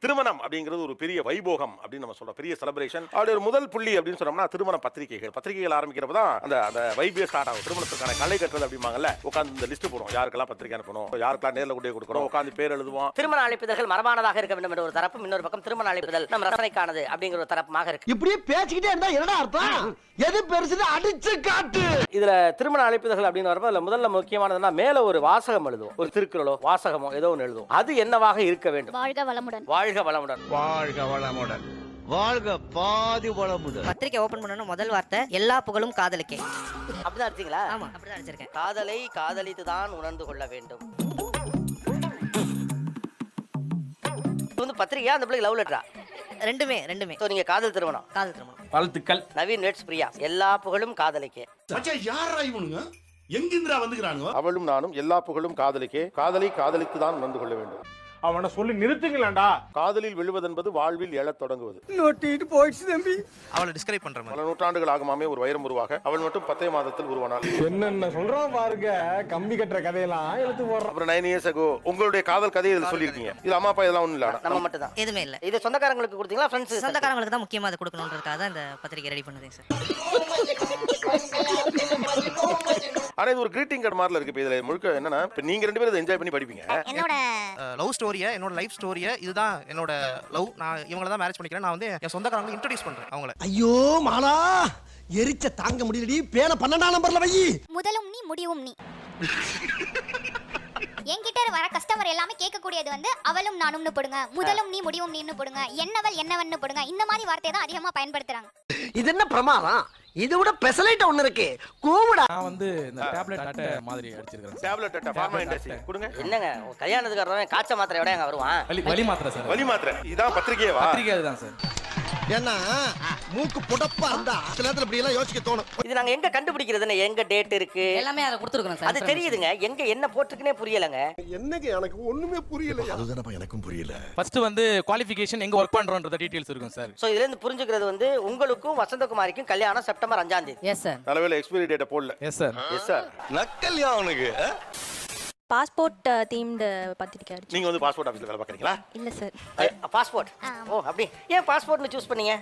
திருமணம் அப்படிங்கிறது ஒரு பெரிய வைபோகம் அப்படின்னு நம்ம சொல்றோம், பெரிய செலிப்ரேஷன். அப்படி ஒரு முதல் புள்ளி அப்படின்னு சொன்னோம்னா திருமண பத்திரிகைகள் ஆரம்பிக்கிறப்ப தான் அந்த வைபே ஸ்டார்ட் ஆகும். திருமணத்துக்கான களை கட்டுறது அப்படிம்பாங்கல்ல, உட்காந்து இந்த லிஸ்ட் போடுவோம், யாருக்கெல்லாம் பத்திரிகை அனுப்பணும், யாருக்கெல்லாம் நேரில் கொண்டு கொடுக்கணும், உட்காந்து பேர் எழுதுவோம். திருமண அழைப்பிதழ்கள் மரபானதாக இருக்க வேண்டும் என்ற ஒரு தரப்பும், இன்னொரு பக்கம் திருமண அழைப்பிதழ் நம்ம ரசனைக்கானது அப்படிங்கிற ஒரு தரப்புமாக இருக்கு. இப்படியே பேசிக்கிட்டே இருந்தா என்னடா அர்த்தம்? எது பெருசு அடிச்சு காட்டு. இதுல திருமண அழைப்பிதழ்கள் அப்படின்னு வரப்ப அதுல முதல்ல முக்கியமானதுன்னா மேல ஒரு வாசகம் எழுதுவோம், ஒரு திருக்குறளோ வாசகமோ ஏதோ ஒன்று எழுதுவோம். அது என்னவாக இருக்க வேண்டும்? வாழ்க வளமுடன். வாழ்க வளமுடன். வாழ்க வளமுடன். வாழ்க பாதி வளமுடன். பத்திரிக்கை ஓபன் பண்ணனும் முதல் வார்த்தை எல்லா புகழும் காதலிக்கே. அப்படிதான் அடிச்சீங்களா? ஆமா, அப்படிதான் அடிச்சிருக்கேன். காதலை காதலித்து தான் உணர்ந்து கொள்ள வேண்டும். இது வந்து பத்திரிகையா அந்த பிள்ளை லவ் லெட்டரா? ரெண்டுமே. சோ நீங்க காதல் திருமணம். காதல் திருமணம். வாழ்த்துக்கள். நவீன் வெட்ஸ் பிரியா. எல்லா புகழும் காதலிக்கே. மச்சான் யாரா இவனுங்க? எங்கிந்திரா வந்துக்கிறானுங்க? அவளும் நானும் எல்லா புகழும் காதலிக்கே, காதலை காதலித்து தான் உணர்ந்து கொள்ள வேண்டும். அவனை சொல்லி நிறுத்துங்களேன்டா. காதலில் விழுவதென்பது வாழ்வில் எழத் தொடங்குவது. நோட்டிட்டு போயிடுச்சு தம்பி. அவளை டிஸ்கிரைப் பண்ற மாதிரி பல நூற்றாண்டுகள் ஆகுமாமே ஒரு வைரம் உருவாக, அவள் மட்டும் 10 மாதத்தில் உருவானாள். என்னென்ன சொல்றான் பாருங்க, கம்பி கட்டுற கதையெல்லாம் எடுத்து போடுறான். அப்புறம் 9 years ago உங்களுடைய காதல் கதையை இதில் சொல்லியிருக்கீங்க. இது அம்மா அப்பா இதெல்லாம் ஒன்றும் இல்லை, நம்ம மட்டும் தான். எதுவுமே இல்ல. இது சொந்தக்காரங்களுக்கு கொடுத்தீங்களா ஃப்ரெண்ட்ஸ்? சொந்தக்காரங்களுக்கு தான் முக்கியமா அதை கொடுக்கணும்ன்றதுக்காக தான் இந்த பத்திரிக்கை ரெடி பண்ணுதேன் சார். ஆனா இது ஒரு கிரீட்டிங் கார்டு மாதிரில இருக்கு. இதுல முழுக்க என்னன்னா, இப்ப நீங்க ரெண்டு பேரும் என்ஜாய் பண்ணி படிப்பீங்க. என்னோட லவ் ஸ்டோரியை, என்னோட லைஃப் ஸ்டோரியை, இதுதான் என்னோட லவ், நான் இவங்கள தான் மேரேஜ் பண்ணிக்கிறேன், நான் வந்து என் சொந்தக்காரங்களை இன்ட்ரோடியூஸ் பண்றேன் அவங்கள. ஐயோ மாலா, எரிச்ச தாங்க முடியலடி. பேன 12ஆம் நம்பர்ல வை. முதலும் நீ முடிவும் நீ. என்கிட்ட வர கஸ்டமர் எல்லாமே கேட்கக்கூடியது வந்து அவளும் நானும்னு போடுங்க, முதலும் நீ முடிவும் நீன்னு போடுங்க, என்னவள் என்னவன்னு போடுங்க. இந்த மாதிரி வார்த்தையை தான் அதிகமா பயன்படுத்துறாங்க. இது என்ன பிரமாதம்? இது விட பெசலைட் ஒண்ணு இருக்கு. கூவுடா. நான் வந்து இந்த டேப்லெட் அட்டை மாதிரி அடிச்சிருக்கேன். டேப்லெட் அட்டை ஃபார்மா இண்டஸ்ட்ரி கொடுங்க. என்னங்க கல்யாணத்துக்கு வரவன் காய்ச்ச மாத்திரை விட எங்க வருவான்? வலி மாத்திரை சார். வலி மாத்திரை. இதான் பத்திரிகையவா? பத்திரிகை அதுதான் சார். ஏன்னா மூக்கு புடப்பா இருந்தா சில நேரத்துல இப்படி எல்லாம் யோசிக்க தோணும். இது நாங்க எங்க கண்டுபிடிக்கிறதுன்னு, எங்க டேட் இருக்கு எல்லாமே அதை கொடுத்துருக்கோம் சார். அது தெரியுதுங்க, எங்க என்ன போட்டுக்குனே புரியலங்க. என்னங்க எனக்கு ஒண்ணுமே புரியல. அதுதானப்பா எனக்கும் புரியல. ஃபர்ஸ்ட் வந்து குவாலிஃபிகேஷன், எங்க ஒர்க் பண்றோம்ன்ற டீடைல்ஸ் இருக்கும் சார். சோ இதுல இருந்து புரிஞ்சுக்கிறது வந்து உங்களுக்கும் வசந்தகுமாரிக்கும் கல்யாணம் செப்டம்பர் 5ஆம் தேதி. Yes sir. நல்லவேளை எக்ஸ்பைரி டேட்டை போடல. Yes sir. Yes sir. நக்கல்யா அவனுக்கு. பாஸ்போர்ட் தீம்டு பத்திரிக்கை அடிச்சு. நீங்க வந்து பாஸ்போர்ட் ஆபீஸ்ல வேலை பார்க்கறீங்களா? இல்ல சார். பாஸ்போர்ட். ஓ அப்படி. ஏன் பாஸ்போர்ட்னு சூஸ் பண்ணீங்க?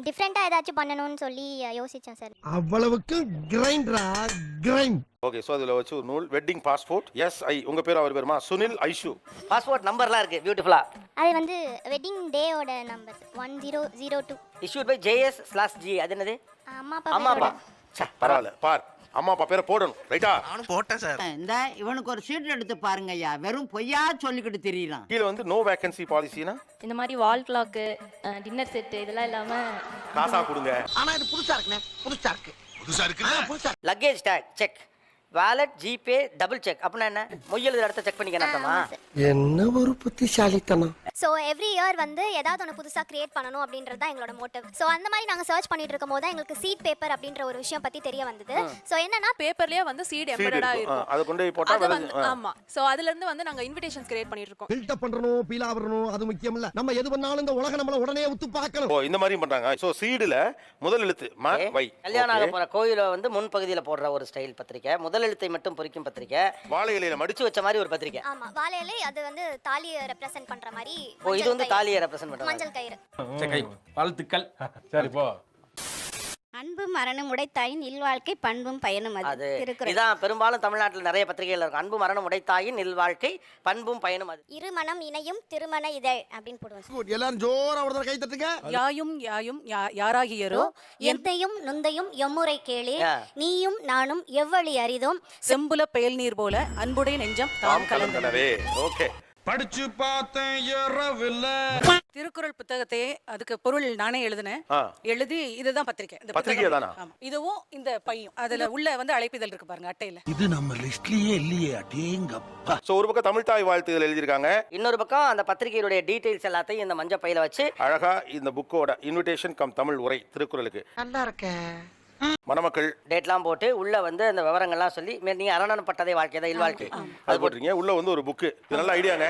டிஃபரெண்டா ஏதாச்சும் பண்ணணும்னு சொல்லி யோசிச்சேன் சார். அவ்வளவுக்கு கிரைண்டரா கிரைண்ட். ஓகே, சோ அதுல வச்சு ஒரு நூல் வெட்டிங் பாஸ்போர்ட். எஸ் ஐ உங்க பேர் அவர் பேருமா? சுனில் ஐஷு. பாஸ்போர்ட் நம்பர்லாம் இருக்கு பியூட்டிஃபுல்லா. அது வந்து wedding டேயோட number 1002. issued by JS/G. அது என்னது? அம்மா அம்மா அப்பா. அப்பா. பரவாயில்ல, பார் அம்மா அப்பா பேரை போடணும், ரைட்டா? நானும் போட்டேன் சார். இந்த இவனுக்கு ஒரு சீட் எடுத்து பாருங்க ஐயா, வெறும் பொய்யா சொல்லிக்கிட்டு தெரியலாம். கீழ வந்து நோ வேகன்சி பாலிசினா இந்த மாதிரி வால் கிளாக், டின்னர் செட் இதெல்லாம் இல்லாம காசா கொடுங்க. ஆனா இது புதுசா இருக்குனே. புதுசா இருக்கு. புதுசா இருக்கு. Luggage take check, wallet, GPay, double check. அப்படின்னா என்ன? மொய்யல் இடத்த செக் பண்ணிக்க அர்த்தமா? என்ன ஒரு புத்திசாலித்தனம். ஸோ எவ்ரி இயர் வந்து ஏதாவது ஒன்று புதுசாக கிரியேட் பண்ணணும் அப்படின்றது தான் எங்களோட மோட்டிவ். ஸோ அந்த மாதிரி நாங்கள் சர்ச் பண்ணிட்டு இருக்கும் போது தான் எங்களுக்கு சீட் பேப்பர் அப்படின்ற ஒரு விஷயம் பற்றி தெரிய வந்தது. ஸோ என்னன்னா பேப்பர்லயே வந்து சீட் எம்பெடடா இருக்கும். அத கொண்டு போய் போட்டா அது வந்து ஆமா. சோ அதுல இருந்து வந்து நாங்க இன்விடேஷன்ஸ் கிரியேட் பண்ணிட்டு இருக்கோம். பில்ட் அப் பண்றணும், பீலா வரணும், அது முக்கியம் இல்ல. நம்ம எது பண்ணாலும் இந்த உலகம் நம்மள உடனே உத்து பார்க்கணும். ஓ இந்த மாதிரி பண்றாங்க. சோ சீடுல முதல் எழுத்து ம வை. கல்யாணம் ஆக போற கோயில வந்து முன் பகுதியில போடுற ஒரு ஸ்டைல் பத்திரிக்கை, முதல் எழுத்தை மட்டும் பொறிக்கும் பத்திரிக்கை, வாழை இலையில மடிச்சு வச்ச மாதிரி ஒரு பத்திரிக்கை. ஆமா, வாழையிலே அது வந்து தாலியை ரெப்ரசென்ட் பண்ற மாதிரி. ஓ இது வந்து தாலியை ரெப்ரசென்ட் பண்ற மஞ்சள் கயிறு. சரி, வாழ்த்துக்கள். சரி போ. அன்பு மரணம் உடைத்தாயின் இல்வாழ்க்கை பண்பும் பயனும். அது இதான் பெரும்பாலும் தமிழ்நாட்டில் நிறைய பத்திரிகைகள் இருக்கும். அன்பு மரணம் உடைத்தாயின் இல்வாழ்க்கை பண்பும் பயனும். அது இருமணம் இணையும் திருமண இதழ் அப்படின்னு போடுவோம். எல்லாரும் ஜோரா ஒரு தடவை கை தட்டுங்க. யாயும் யாயும் யாராகியரோ எந்தையும் நுந்தையும் எம்முறை கேளே, நீயும் நானும் எவ்வளி அரிதோம், செம்புல பெயல் நீர் போல அன்புடைய நெஞ்சம் தாம் கலந்தனவே. ஓகே, படிச்சு பார்த்தேன் இரவுல. திருக்குறள் புத்தகத்தை அதுக்கு பொருள் நானே எழுதினேன். எழுதி இதுதான் பத்திரிக்கை. இந்த பத்திரிக்கை தானா? ஆமா, இதுவும் இந்த பையும் அதுல உள்ள வந்து அழைப்பிதழ் இருக்கு பாருங்க அட்டையில. இது நம்ம லிஸ்ட்லயே இல்லையே. அடேங்கப்பா. சோ ஒரு பக்கம் தமிழ் தாய் வாழ்த்துகள் எழுதிருக்காங்க, இன்னொரு பக்கம் அந்த பத்திரிகையுடைய டீடைல்ஸ் எல்லாத்தையும் இந்த மஞ்சள் பையில வச்சு அழகா இந்த புக்கோட இன்விடேஷன் கம் தமிழ் உரை திருக்குறளுக்கு நல்லா இருக்க. மணமக்கள் டேட்லாம் போட்டு உள்ள வந்து அந்த விவரங்கள்லாம் சொல்லி நீங்க அரணப்பட்டதை வாழ்க்கை தான் இல்வாழ்க்கை அது போட்டுருங்க. உள்ள வந்து ஒரு புக்கு. இது நல்ல ஐடியாங்க.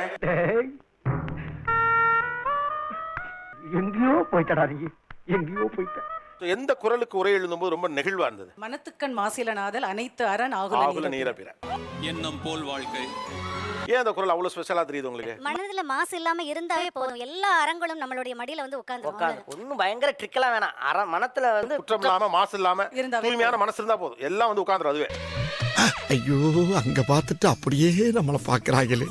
எங்கேயோ போய்ட்டடா நீ, எங்கேயோ போய்ட்ட. எந்த குறளுக்கு உரை எழுதும்போது ரொம்ப நெகிழ்வா இருந்தது? மனத்துக்கண் மாசிலனாதல் அனைத்து அரண் ஆகுல ஆகுல நீரபிற. எண்ணம் போல் வாழ்க்கை, ஏன் அந்த குரல் அவ்வளவு ஸ்பெஷலா தெரியுது உங்களுக்கு? மனதுல மாசு இல்லாம இருந்தாவே போதும், எல்லா அரங்களும் நம்மளுடைய மடியில வந்து உட்காந்து உட்கார்ந்து. ஒன்றும் பயங்கர ட்ரிக்கெல்லாம் வேணாம். மனத்துல வந்து குற்றம் இல்லாம மாசு இல்லாம இருந்தாவே தூய்மையான மனசு இருந்தா போதும், எல்லாம் வந்து உட்கார்ந்துரும் அதுவே. ஐயோ அங்க பார்த்துட்டு அப்படியே நம்மள பாக்குறாங்களே.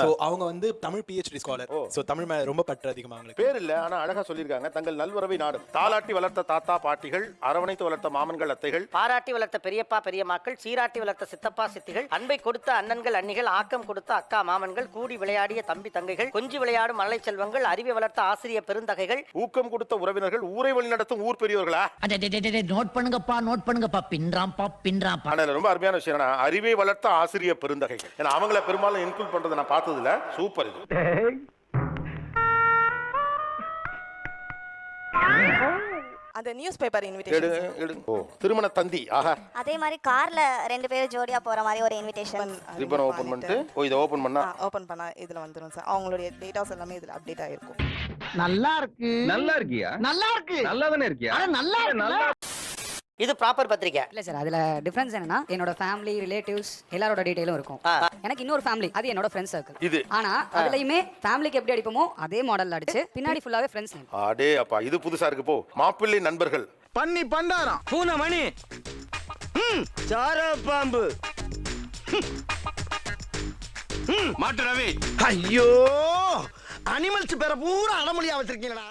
சோ அவங்க வந்து Tamil PhD scholar. So Tamil மேல ரொம்ப பற்று அதிகமா அவங்களுக்கு. பேர் இல்ல, ஆனா அழகா சொல்லியிருக்காங்க. தங்கள் நல்வரவை நாடும், தாலாட்டி வளர்த்த தாத்தா பாட்டிகள், அரவணைத்து வளர்த்த மாமன்கள் அத்தைகள், பாராட்டி வளர்த்த பெரியப்பா பெரியம்மாக்கள், சீராட்டி வளர்த்த சித்தப்பா சித்திகள், அன்பை கொடுத்த அண்ணன்கள் அண்ணிகள், ஆக்கம் கொடுத்த அக்கா மாமன்கள், கூடி விளையாடிய தம்பி தங்கைகள், கொஞ்சி விளையாடும் மலை செல்வங்கள், அறிவை வளர்த்த ஆசிரிய பெருந்தகைகள், ஊக்கம் கொடுத்த உறவினர்கள், ஊரை வழிநடத்தும் ஊர் பெரியவர்களா? நோட் பண்ணுங்கப்பா பின்றாம்பா. ஆனா ரொம்ப அருமையான விஷயம் என்னன்னா, அறிவை வளர்த்த ஆசிரிய பெருந்தகைகள். ஏன்னா அவங்கள பெரும்பாலும் இன்க்ளூட் பண்றதை நான் பார்த்ததுல சூப்பர் இது. அந்த நியூஸ் பேப்பர் இன்விடேஷன். ஓ திருமண தந்தி. ஆஹா. அதே மாதிரி கார்ல 2 பேரும் ஜோடியா போற மாதிரி ஒரு இன்விடேஷன். ரிப்பன் ஓபன் பண்ணிட்டு இதை ஓபன் பண்ணா ஓபன் பண்ணா இதுல வந்துரும் சார். அவங்களுடைய டேட்டாஸ் எல்லாமே இதுல அப்டேட் ஆயிருக்கும். நல்லா இருக்கு. நல்லா இருக்கியா? நல்லா இருக்கு. நல்லா தானே இருக்கியா? நல்லா இருக்கு. இது ப்ராப்பர் பத்திரிக்கை. இல்ல சார், அதுல டிஃபரன்ஸ் என்னன்னா என்னோட ஃபேமிலி ரிலேட்டிவ்ஸ் எல்லாரோட டீடைலும் இருக்கும். எனக்கு இன்னொரு ஃபேமிலி, அது என்னோட ஃப்ரெண்ட்ஸ் சர்க்கிள். இது ஆனா அதுலயுமே ஃபேமிலிக்கு எப்படி அடிப்போமோ அதே மாடல்ல அடிச்சு பின்னாடி ஃபுல்லாவே ஃப்ரெண்ட்ஸ் நேம். அடே அப்பா, இது புதுசா இருக்கு. போ மாப்பிள்ளை நண்பர்கள், பண்ணி பண்டாரம், பூனை மணி, சார பாம்பு, மாட்டு ரவி. ஐயோ அனிமல்ஸ் பேர பூரா அடமொழியா வச்சிருக்கீங்களா?